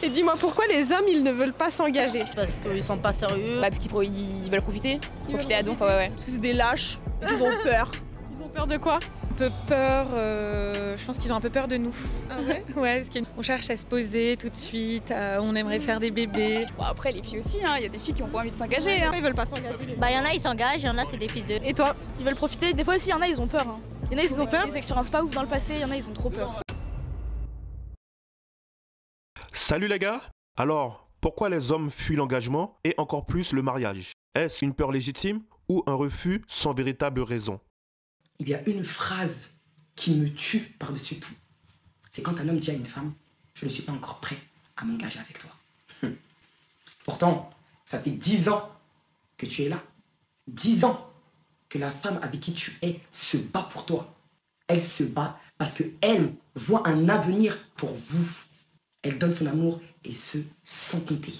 Et dis-moi, pourquoi les hommes, ils ne veulent pas s'engager? Parce qu'ils sont pas sérieux. Parce qu'ils veulent profiter. Profiter à donf, ouais. Parce que c'est des lâches, et qu'ils ont peur. Ils ont peur de quoi? Un peu peur, je pense qu'ils ont un peu peur de nous. Ah ouais? Ouais, parce qu'on cherche à se poser tout de suite, on aimerait faire des bébés. Bon, après, les filles aussi, il y a des filles qui ont pas envie de s'engager. Pourquoi ils veulent pas s'engager? Bah, il y en a, ils s'engagent, il y en a, c'est des fils de. Et toi? Ils veulent profiter. Des fois aussi, il y en a, ils ont peur. Il y en a, ils ont peur des expériences pas ouf dans le passé, il y en a, ils ont trop peur. Salut les gars! Alors, pourquoi les hommes fuient l'engagement et encore plus le mariage? Est-ce une peur légitime ou un refus sans véritable raison? Il y a une phrase qui me tue par-dessus tout. C'est quand un homme dit à une femme « Je ne suis pas encore prêt à m'engager avec toi. » Pourtant, ça fait 10 ans que tu es là. 10 ans que la femme avec qui tu es se bat pour toi. Elle se bat parce qu'elle voit un avenir pour vous. Elle donne son amour et ce, sans compter.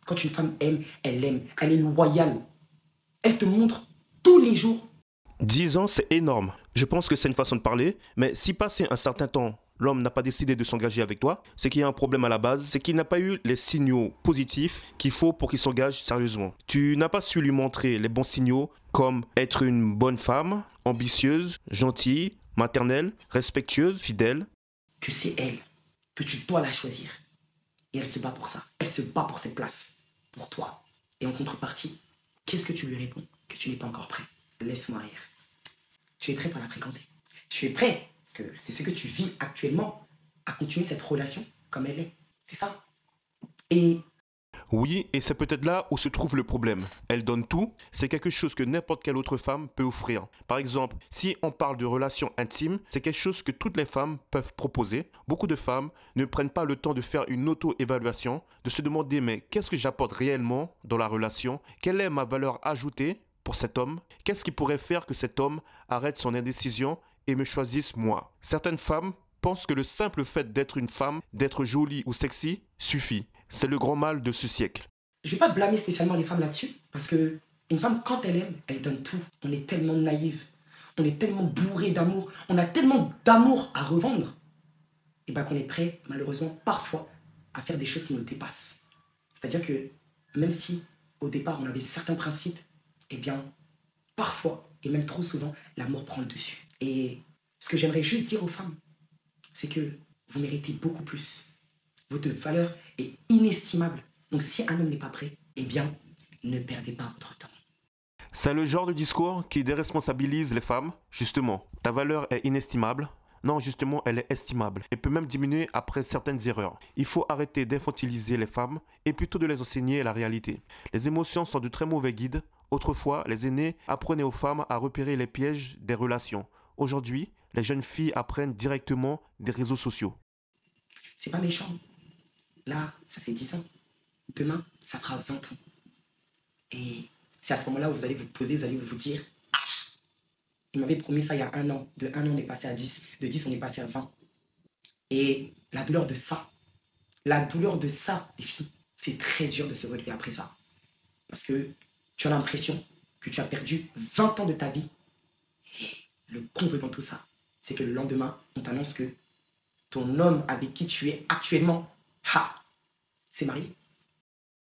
Quand une femme aime, elle est loyale. Elle te montre tous les jours. 10 ans, c'est énorme. Je pense que c'est une façon de parler, mais si passé un certain temps, l'homme n'a pas décidé de s'engager avec toi, c'est qu'il y a un problème à la base, c'est qu'il n'a pas eu les signaux positifs qu'il faut pour qu'il s'engage sérieusement. Tu n'as pas su lui montrer les bons signaux comme être une bonne femme, ambitieuse, gentille, maternelle, respectueuse, fidèle. Que c'est elle, que tu dois la choisir. Et elle se bat pour ça. Elle se bat pour cette place, pour toi. Et en contrepartie, qu'est-ce que tu lui réponds? Que tu n'es pas encore prêt. Laisse-moi rire. Tu es prêt pour la fréquenter. Tu es prêt, parce que c'est ce que tu vis actuellement, à continuer cette relation comme elle est. C'est ça. Et Oui, et c'est peut-être là où se trouve le problème. Elle donne tout, c'est quelque chose que n'importe quelle autre femme peut offrir. Par exemple, si on parle de relations intimes, c'est quelque chose que toutes les femmes peuvent proposer. Beaucoup de femmes ne prennent pas le temps de faire une auto-évaluation, de se demander mais qu'est-ce que j'apporte réellement dans la relation? Quelle est ma valeur ajoutée pour cet homme? Qu'est-ce qui pourrait faire que cet homme arrête son indécision et me choisisse moi? Certaines femmes pensent que le simple fait d'être une femme, d'être jolie ou sexy, suffit. C'est le grand mal de ce siècle. je ne vais pas blâmer spécialement les femmes là-dessus, parce que une femme, quand elle aime, elle donne tout. On est tellement naïve, on est tellement bourré d'amour, on a tellement d'amour à revendre, et ben qu'on est prêt, malheureusement, parfois, à faire des choses qui nous dépassent. C'est-à-dire que même si, au départ, on avait certains principes, eh bien, parfois, et même trop souvent, l'amour prend le dessus. Et ce que j'aimerais juste dire aux femmes, c'est que vous méritez beaucoup plus. Votre valeur est inestimable. Donc si un homme n'est pas prêt, eh bien, ne perdez pas votre temps. C'est le genre de discours qui déresponsabilise les femmes. Justement, ta valeur est inestimable. Non, justement, elle est estimable et peut même diminuer après certaines erreurs. Il faut arrêter d'infantiliser les femmes et plutôt de les enseigner la réalité. Les émotions sont de très mauvais guides. Autrefois, les aînés apprenaient aux femmes à repérer les pièges des relations. Aujourd'hui, les jeunes filles apprennent directement des réseaux sociaux. C'est pas méchant. Là, ça fait 10 ans. Demain, ça fera 20 ans. Et c'est à ce moment-là où vous allez vous poser, vous allez vous dire « Ah, il m'avait promis ça il y a 1 an. De 1 an, on est passé à 10. De 10, on est passé à 20. » Et la douleur de ça, les filles, c'est très dur de se relever après ça. Parce que tu as l'impression que tu as perdu 20 ans de ta vie. Et le comble dans tout ça, c'est que le lendemain, on t'annonce que ton homme avec qui tu es actuellement, c'est marié.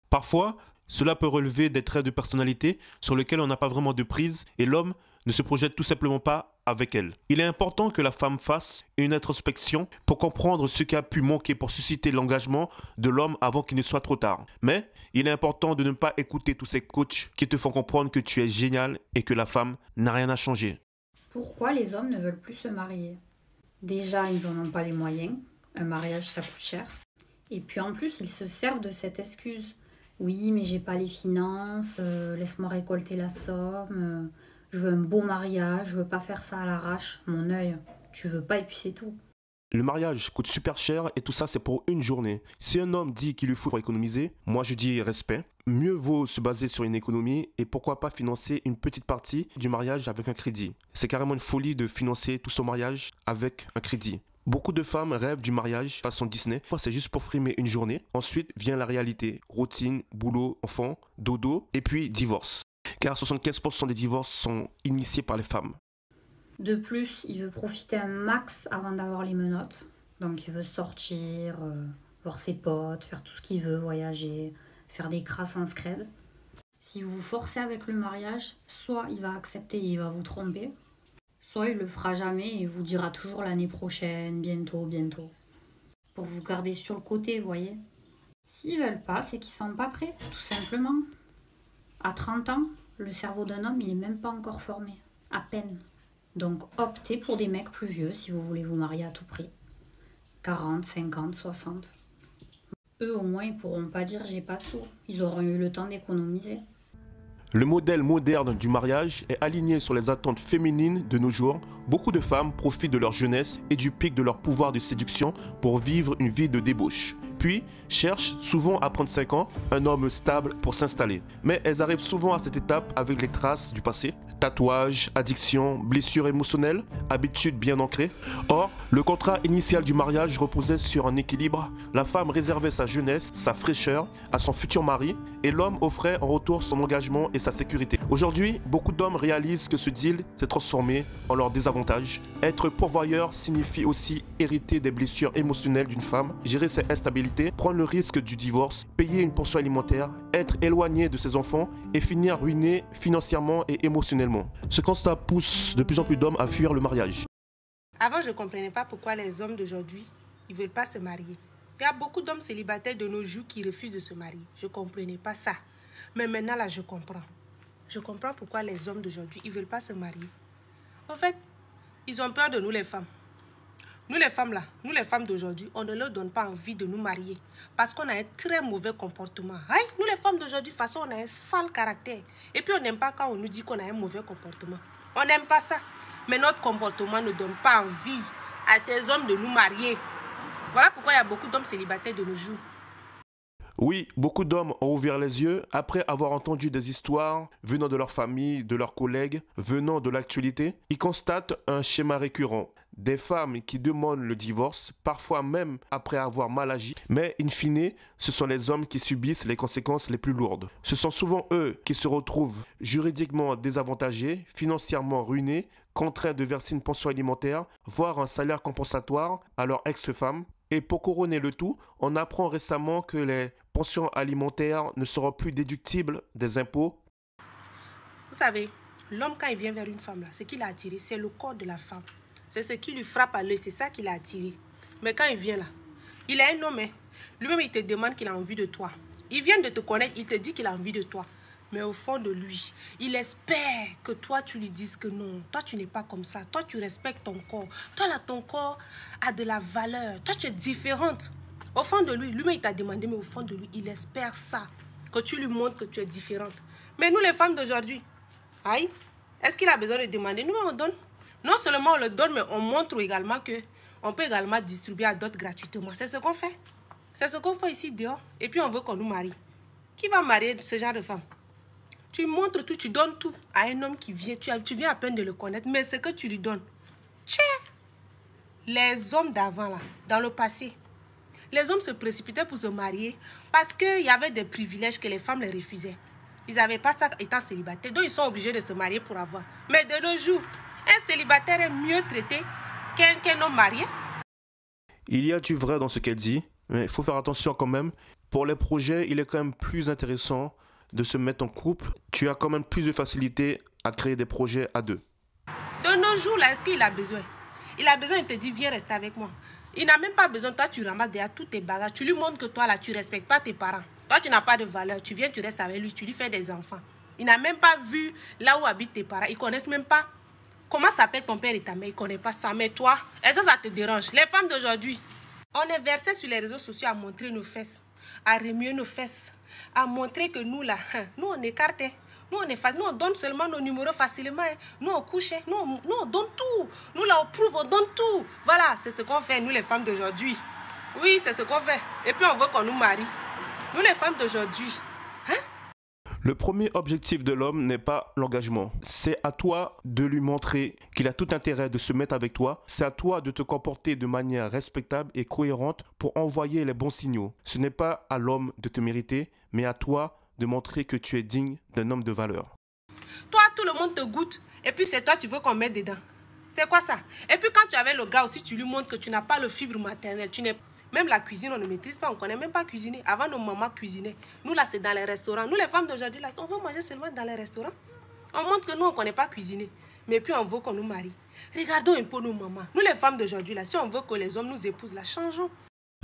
Parfois, cela peut relever des traits de personnalité sur lesquels on n'a pas vraiment de prise et l'homme ne se projette tout simplement pas avec elle. Il est important que la femme fasse une introspection pour comprendre ce qui a pu manquer pour susciter l'engagement de l'homme avant qu'il ne soit trop tard. Mais il est important de ne pas écouter tous ces coachs qui te font comprendre que tu es génial et que la femme n'a rien à changer. Pourquoi les hommes ne veulent plus se marier? Déjà, ils n'en ont pas les moyens. Un mariage, ça coûte cher. Et puis en plus, ils se servent de cette excuse. Oui, mais j'ai pas les finances, laisse-moi récolter la somme, je veux un beau mariage, je veux pas faire ça à l'arrache, mon œil, tu veux pas et puis c'est tout. Le mariage coûte super cher et tout ça c'est pour une journée. Si un homme dit qu'il lui faut pour économiser, moi je dis respect. Mieux vaut se baser sur une économie et pourquoi pas financer une petite partie du mariage avec un crédit. C'est carrément une folie de financer tout son mariage avec un crédit. Beaucoup de femmes rêvent du mariage façon Disney. C'est juste pour frimer une journée. Ensuite vient la réalité. Routine, boulot, enfant, dodo et puis divorce. Car 75% des divorces sont initiés par les femmes. De plus, il veut profiter un max avant d'avoir les menottes. Donc il veut sortir, voir ses potes, faire tout ce qu'il veut, voyager, faire des crasses en scred. Si vous vous forcez avec le mariage, soit il va accepter et il va vous tromper, soit il le fera jamais et vous dira toujours l'année prochaine, bientôt, bientôt. Pour vous garder sur le côté, vous voyez. S'ils veulent pas, c'est qu'ils sont pas prêts, tout simplement. À 30 ans, le cerveau d'un homme, il est même pas encore formé. À peine. Donc optez pour des mecs plus vieux si vous voulez vous marier à tout prix. 40, 50, 60. Eux, au moins, ils pourront pas dire j'ai pas de sous. Ils auront eu le temps d'économiser. Le modèle moderne du mariage est aligné sur les attentes féminines de nos jours. Beaucoup de femmes profitent de leur jeunesse et du pic de leur pouvoir de séduction pour vivre une vie de débauche. Puis cherchent souvent à 35 ans un homme stable pour s'installer. Mais elles arrivent souvent à cette étape avec les traces du passé. Tatouages, addictions, blessures émotionnelles, habitudes bien ancrées. Or, le contrat initial du mariage reposait sur un équilibre. La femme réservait sa jeunesse, sa fraîcheur à son futur mari et l'homme offrait en retour son engagement et sa sécurité. Aujourd'hui, beaucoup d'hommes réalisent que ce deal s'est transformé en leur désavantage. Être pourvoyeur signifie aussi hériter des blessures émotionnelles d'une femme, gérer ses instabilités, prendre le risque du divorce, payer une pension alimentaire, être éloigné de ses enfants et finir ruiné financièrement et émotionnellement. Ce constat pousse de plus en plus d'hommes à fuir le mariage. Avant, je ne comprenais pas pourquoi les hommes d'aujourd'hui ne veulent pas se marier. Il y a beaucoup d'hommes célibataires de nos jours qui refusent de se marier. Je ne comprenais pas ça. Mais maintenant, là, je comprends. Je comprends pourquoi les hommes d'aujourd'hui ne veulent pas se marier. En fait, ils ont peur de nous les femmes. Nous les femmes là, nous les femmes d'aujourd'hui, on ne leur donne pas envie de nous marier parce qu'on a un très mauvais comportement. Aïe, nous les femmes d'aujourd'hui, de toute façon, on a un sale caractère. Et puis on n'aime pas quand on nous dit qu'on a un mauvais comportement. On n'aime pas ça. Mais notre comportement ne donne pas envie à ces hommes de nous marier. Voilà pourquoi il y a beaucoup d'hommes célibataires de nos jours. Oui, beaucoup d'hommes ont ouvert les yeux après avoir entendu des histoires venant de leur famille, de leurs collègues, venant de l'actualité. Ils constatent un schéma récurrent. Des femmes qui demandent le divorce, parfois même après avoir mal agi, mais in fine, ce sont les hommes qui subissent les conséquences les plus lourdes. Ce sont souvent eux qui se retrouvent juridiquement désavantagés, financièrement ruinés, contraints de verser une pension alimentaire, voire un salaire compensatoire à leur ex-femme. Et pour couronner le tout, on apprend récemment que les pensions alimentaires ne seront plus déductibles des impôts. Vous savez, l'homme quand il vient vers une femme, là, ce qu'il a attiré, c'est le corps de la femme. C'est ce qui lui frappe à l'œil, c'est ça qui l'a attiré. Mais quand il vient là, il est un homme, hein. Lui-même il te demande qu'il a envie de toi. Il vient de te connaître, il te dit qu'il a envie de toi. Mais au fond de lui, il espère que toi tu lui dises que non, toi tu n'es pas comme ça. Toi tu respectes ton corps. Toi là ton corps a de la valeur. Toi tu es différente. Au fond de lui, lui-même il t'a demandé, mais au fond de lui, il espère ça. Que tu lui montres que tu es différente. Mais nous les femmes d'aujourd'hui, aïe, est-ce qu'il a besoin de demander? Nous on donne. Non seulement on le donne, mais on montre également qu'on peut également distribuer à d'autres gratuitement. C'est ce qu'on fait. C'est ce qu'on fait ici dehors. Et puis on veut qu'on nous marie. Qui va marier ce genre de femme? Tu montres tout, tu donnes tout à un homme qui vient. Tu viens à peine de le connaître, mais ce que tu lui donnes. Tchè! Les hommes d'avant, là, dans le passé, les hommes se précipitaient pour se marier parce qu'il y avait des privilèges que les femmes les refusaient. Ils n'avaient pas ça étant célibataires, donc ils sont obligés de se marier pour avoir. Mais de nos jours, un célibataire est mieux traité qu'un homme marié. Il y a du vrai dans ce qu'elle dit, mais il faut faire attention quand même. Pour les projets, il est quand même plus intéressant de se mettre en couple. Tu as quand même plus de facilité à créer des projets à deux. De nos jours, là, est-ce qu'il a besoin? Il a besoin, il te dit, viens rester avec moi. Il n'a même pas besoin, toi, tu ramasses derrière tous tes bagages. Tu lui montres que toi, là, tu ne respectes pas tes parents. Toi, tu n'as pas de valeur. Tu viens, tu restes avec lui, tu lui fais des enfants. Il n'a même pas vu là où habitent tes parents. Ils ne connaissent même pas comment s'appelle ton père et ta mère. Ils ne connaissent pas ça. Mais toi, est-ce que ça te dérange? Les femmes d'aujourd'hui, on est versé sur les réseaux sociaux à montrer nos fesses, à remuer nos fesses, à montrer que nous, là, nous, on écarte. Nous, on donne seulement nos numéros facilement. Nous, on couche. Nous, on donne tout. Nous, là, on prouve, on donne tout. Voilà, c'est ce qu'on fait, nous, les femmes d'aujourd'hui. Oui, c'est ce qu'on fait. Et puis, on veut qu'on nous marie. Nous, les femmes d'aujourd'hui. Le premier objectif de l'homme n'est pas l'engagement. C'est à toi de lui montrer qu'il a tout intérêt de se mettre avec toi. C'est à toi de te comporter de manière respectable et cohérente pour envoyer les bons signaux. Ce n'est pas à l'homme de te mériter, mais à toi de montrer que tu es digne d'un homme de valeur. Toi, tout le monde te goûte. Et puis, c'est toi, tu veux qu'on mette dedans. C'est quoi ça? Et puis, quand tu es avec le gars aussi, tu lui montres que tu n'as pas le fibre maternel. Même la cuisine, on ne maîtrise pas, on ne connaît même pas cuisiner. Avant, nos mamans cuisinaient. Nous, là, c'est dans les restaurants. Nous, les femmes d'aujourd'hui, là, on veut manger seulement dans les restaurants. On montre que nous, on ne connaît pas cuisiner. Mais puis, on veut qu'on nous marie. Regardons un peu nos mamans. Nous, les femmes d'aujourd'hui, là, si on veut que les hommes nous épousent, là, changeons.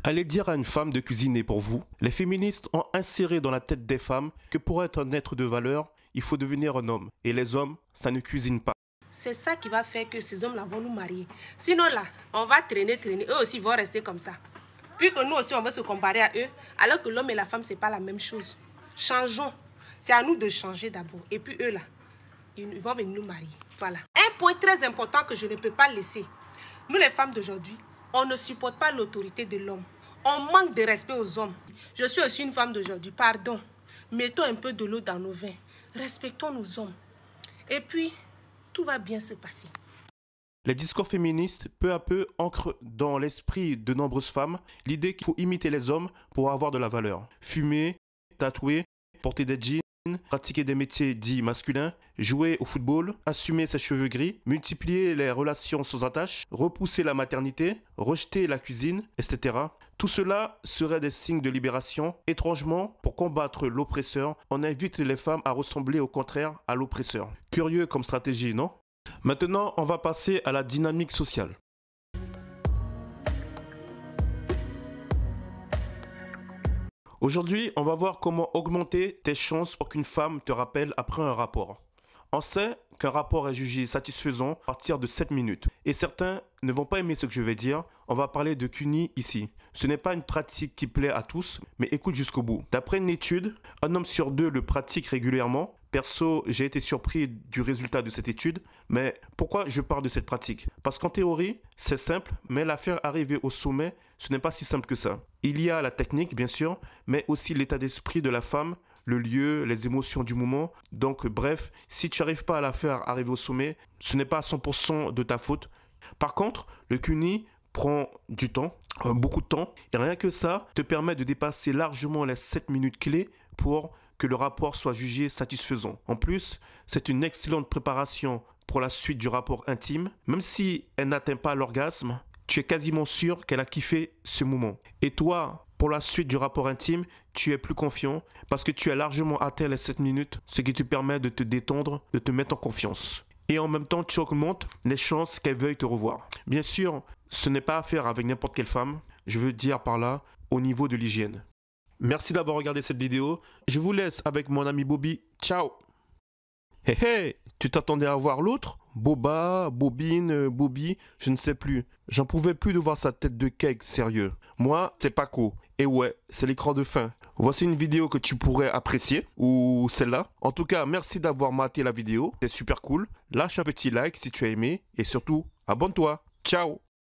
Allez dire à une femme de cuisiner pour vous. Les féministes ont inséré dans la tête des femmes que pour être un être de valeur, il faut devenir un homme. Et les hommes, ça ne cuisine pas. C'est ça qui va faire que ces hommes-là vont nous marier. Sinon, là, on va traîner. Eux aussi vont rester comme ça. Puis que nous aussi, on va se comparer à eux. Alors que l'homme et la femme, ce n'est pas la même chose. Changeons. C'est à nous de changer d'abord. Et puis eux, là, ils vont venir nous marier. Voilà. Un point très important que je ne peux pas laisser. Nous, les femmes d'aujourd'hui, on ne supporte pas l'autorité de l'homme. On manque de respect aux hommes. Je suis aussi une femme d'aujourd'hui. Pardon. Mettons un peu de l'eau dans nos vins. Respectons nos hommes. Et puis, tout va bien se passer. Les discours féministes, peu à peu, ancrent dans l'esprit de nombreuses femmes l'idée qu'il faut imiter les hommes pour avoir de la valeur. Fumer, tatouer, porter des jeans, pratiquer des métiers dits masculins, jouer au football, assumer ses cheveux gris, multiplier les relations sans attache, repousser la maternité, rejeter la cuisine, etc. Tout cela serait des signes de libération. Étrangement, pour combattre l'oppresseur, on invite les femmes à ressembler au contraire à l'oppresseur. Curieux comme stratégie, non ? Maintenant, on va passer à la dynamique sociale. Aujourd'hui, on va voir comment augmenter tes chances pour qu'une femme te rappelle après un rapport. On sait qu'un rapport est jugé satisfaisant à partir de 7 minutes. Et certains ne vont pas aimer ce que je vais dire. On va parler de CUNY ici. Ce n'est pas une pratique qui plaît à tous, mais écoute jusqu'au bout. D'après une étude, un homme sur 2 le pratique régulièrement. Perso, j'ai été surpris du résultat de cette étude. Mais pourquoi je parle de cette pratique? Parce qu'en théorie, c'est simple, mais la faire arriver au sommet, ce n'est pas si simple que ça. Il y a la technique, bien sûr, mais aussi l'état d'esprit de la femme, le lieu, les émotions du moment. Donc bref, si tu n'arrives pas à la faire arriver au sommet, ce n'est pas à 100% de ta faute. Par contre, le CUNY prend du temps, beaucoup de temps, et rien que ça te permet de dépasser largement les 7 minutes clés pour que le rapport soit jugé satisfaisant. En plus, c'est une excellente préparation pour la suite du rapport intime. Même si elle n'atteint pas l'orgasme, tu es quasiment sûr qu'elle a kiffé ce moment. Et toi, pour la suite du rapport intime, tu es plus confiant parce que tu as largement atteint les 7 minutes, ce qui te permet de te détendre, de te mettre en confiance. Et en même temps, tu augmentes les chances qu'elle veuille te revoir. Bien sûr, ce n'est pas à faire avec n'importe quelle femme. Je veux dire par là, au niveau de l'hygiène. Merci d'avoir regardé cette vidéo. Je vous laisse avec mon ami Bobby. Ciao. Hé hé, tu t'attendais à voir l'autre? Boba, Bobine, Bobby, je ne sais plus. J'en pouvais plus de voir sa tête de cake, sérieux. Moi, c'est Paco. Et ouais, c'est l'écran de fin. Voici une vidéo que tu pourrais apprécier, ou celle-là. En tout cas, merci d'avoir maté la vidéo. C'est super cool. Lâche un petit like si tu as aimé. Et surtout, abonne-toi. Ciao.